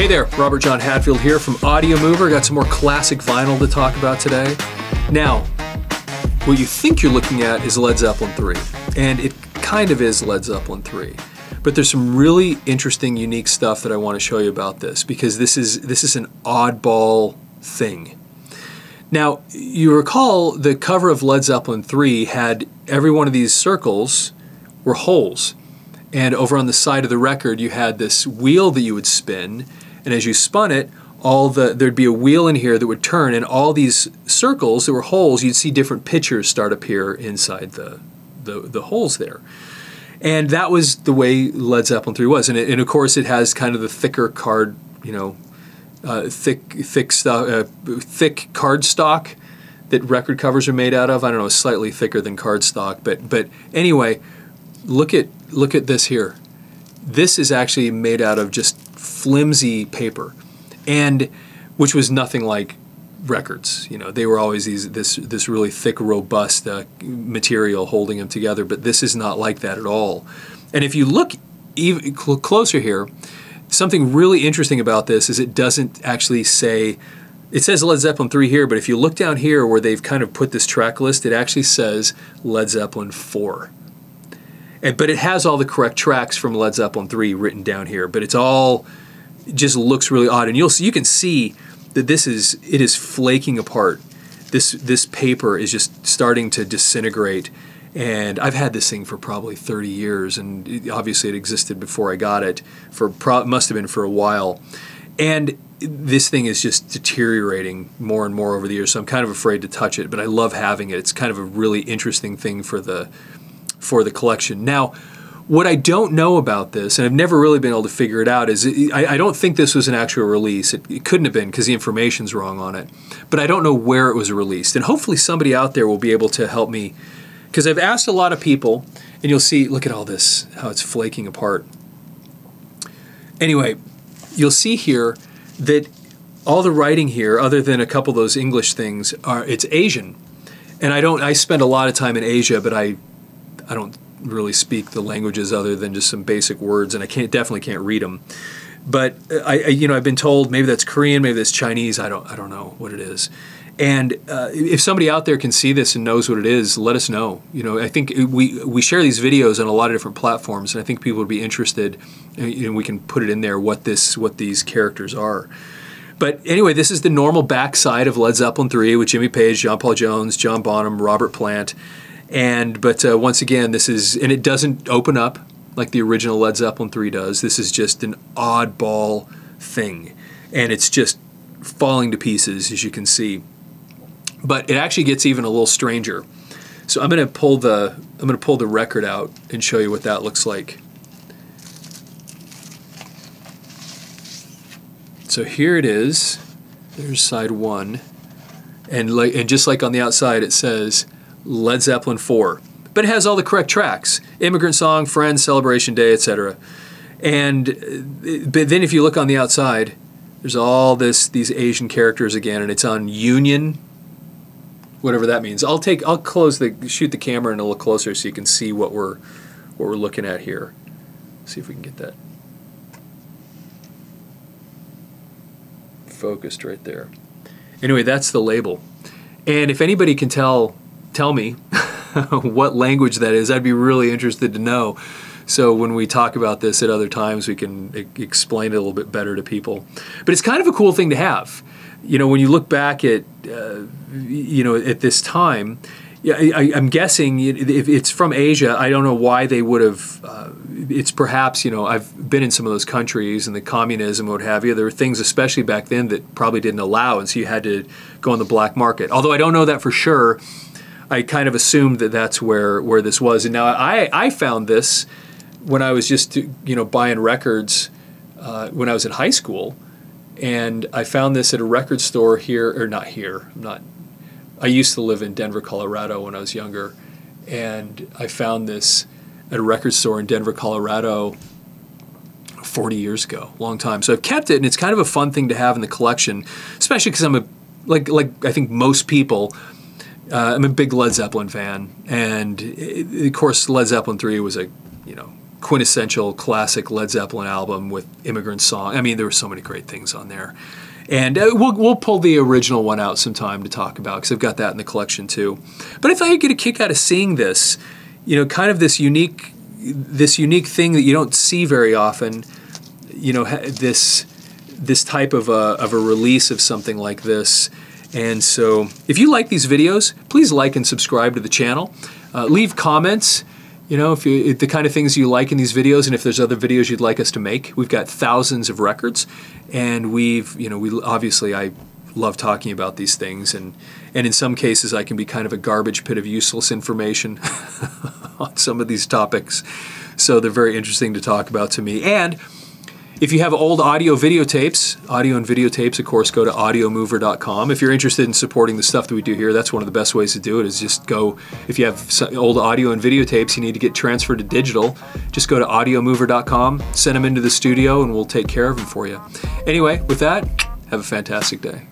Hey there, Robert John Hadfield here from Audiomover. Got some more classic vinyl to talk about today. Now, what you think you're looking at is Led Zeppelin 3, and it kind of is Led Zeppelin 3. But there's some really interesting, unique stuff that I want to show you about this, because this is an oddball thing. Now, you recall the cover of Led Zeppelin 3 had every one of these circles were holes. And over on the side of the record, you had this wheel that you would spin, and as you spun it, there'd be a wheel in here that would turn, and all these circles that were holes, you'd see different pictures start appear inside the holes there. And that was the way Led Zeppelin 3 was. And of course, it has kind of the thicker card, thick card stock that record covers are made out of. I don't know, slightly thicker than card stock, but anyway, look at this here. This is actually made out of just flimsy paper, and which was nothing like records. You know, they were always this really thick, robust material holding them together. But this is not like that at all. And if you look even closer here, something really interesting about this is it doesn't actually say. It says Led Zeppelin 3 here, but if you look down here where they've kind of put this track list, it actually says Led Zeppelin 4. But it has all the correct tracks from Led Zeppelin 3 written down here, but it's all just looks really odd, and you can see that it is flaking apart. This paper is just starting to disintegrate, and I've had this thing for probably 30 years, and obviously it existed before I got it. Must have been for a while, and this thing is just deteriorating more and more over the years. So I'm kind of afraid to touch it, but I love having it. It's kind of a really interesting thing for the collection. Now, what I don't know about this, and I've never really been able to figure it out, is I don't think this was an actual release. It couldn't have been because the information's wrong on it. But I don't know where it was released. And hopefully somebody out there will be able to help me, because I've asked a lot of people, and you'll see, look at all this, how it's flaking apart. Anyway, you'll see here that all the writing here, other than a couple of those English things, it's Asian. And I spend a lot of time in Asia, but I don't really speak the languages other than just some basic words, and I definitely can't read them. But I've been told maybe that's Korean, maybe that's Chinese. I don't know what it is. And if somebody out there can see this and knows what it is, let us know. You know, I think we share these videos on a lot of different platforms, and I think people would be interested, and we can put it in there what these characters are. But anyway, this is the normal backside of Led Zeppelin 3 with Jimmy Page, John Paul Jones, John Bonham, Robert Plant. But once again, and it doesn't open up like the original Led Zeppelin 3 does. This is just an oddball thing, and it's just falling to pieces, as you can see. But it actually gets even a little stranger. So I'm going to pull the record out and show you what that looks like. So here it is. There's side 1, and just like on the outside, it says Led Zeppelin 4, but it has all the correct tracks: Immigrant Song, Friends, Celebration Day, etc. But then if you look on the outside, there's all these Asian characters again, and it's on Union, whatever that means. I'll shoot the camera in a little closer so you can see what we're looking at here. See if we can get that focused right there. Anyway, that's the label, and if anybody can tell me what language that is, I'd be really interested to know. So when we talk about this at other times, we can explain it a little bit better to people. But it's kind of a cool thing to have. You know, when you look back at, at this time, I'm guessing if it's from Asia, I don't know why they would have, it's perhaps, I've been in some of those countries and the communism, what have you. There were things, especially back then, that probably didn't allow, and so you had to go on the black market. Although I don't know that for sure. I kind of assumed that that's where this was. And now I found this when I was just buying records when I was in high school, and I found this at a record store here, or not here. I used to live in Denver, Colorado when I was younger, and I found this at a record store in Denver, Colorado 40 years ago, long time. So I've kept it, and it's kind of a fun thing to have in the collection, especially because I'm like I think most people. I'm a big Led Zeppelin fan, and of course Led Zeppelin 3 was a quintessential classic Led Zeppelin album with Immigrant Song. I mean, there were so many great things on there. And we'll pull the original one out sometime to talk about, because I've got that in the collection too. But I thought you'd get a kick out of seeing this, you know, kind of this unique thing that you don't see very often. You know, this type of a release of something like this. And so, if you like these videos, please like and subscribe to the channel. Leave comments. You know, if the kind of things you like in these videos, and if there's other videos you'd like us to make. We've got thousands of records, and we obviously, I love talking about these things, and in some cases I can be kind of a garbage pit of useless information on some of these topics. So they're very interesting to talk about to me. And if you have old audio and videotapes, of course, go to audiomover.com. If you're interested in supporting the stuff that we do here, that's one of the best ways to do it, is just go, if you have some old audio and videotapes you need to get transferred to digital, just go to audiomover.com, send them into the studio, and we'll take care of them for you. Anyway, with that, have a fantastic day.